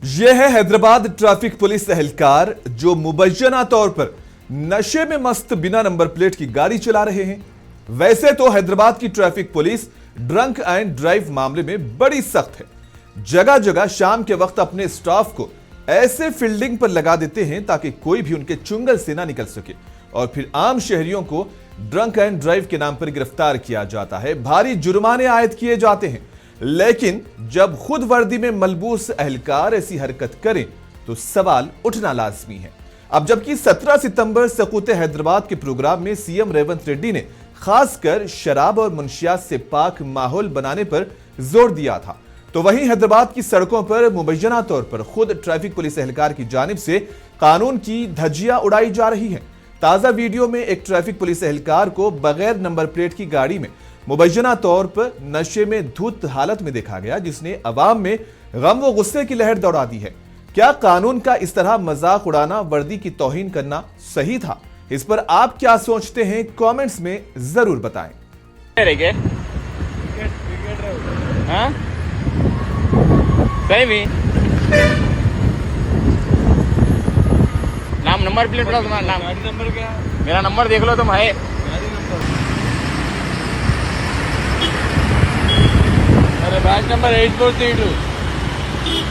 यह है Hyderabad traffic police एहलकार जो मुबैना तौर पर नशे में मस्त बिना नंबर प्लेट की गाड़ी चला रहे हैं। वैसे तो हैदराबाद की traffic police drunk and drive मामले में बड़ी सख्त है। जगह जगह शाम के वक्त अपने स्टाफ को ऐसे फील्डिंग पर लगा देते हैं ताकि कोई भी उनके चुंगल से ना निकल सके और फिर आम शहरियों को ड्रंक एंड ड्राइव के नाम पर गिरफ्तार किया जाता है, भारी जुर्माने आयद किए जाते हैं। लेकिन जब खुद वर्दी में मलबूस एहलकार ऐसी हरकत करें तो सवाल उठना लाजमी है। अब जबकि 17 सितंबर सकूत हैदराबाद के प्रोग्राम में सीएम रेवंत रेड्डी ने खासकर शराब और मुंशियात से पाक माहौल बनाने पर जोर दिया था, तो वहीं हैदराबाद की सड़कों पर मुबैना तौर पर खुद ट्रैफिक पुलिस एहलकार की जानिब से कानून की धज्जियां उड़ाई जा रही हैं। ताजा वीडियो में एक ट्रैफिक पुलिस एहलकार को बगैर नंबर प्लेट की गाड़ी में मुबैना तौर पर नशे में धुत हालत में देखा गया, जिसने अवाम में गम व गुस्से की लहर दौड़ा दी है। क्या कानून का इस तरह मजाक उड़ाना, वर्दी की तौहीन करना सही था? इस पर आप क्या सोचते हैं? कमेंट्स में जरूर बताएं। सही भी नाम नंबर प्लेट बताओ, तुम्हारा नाम गाड़ी नंबर क्या है? मेरा नंबर देख लो तुम है। अरे बैच नंबर 8432।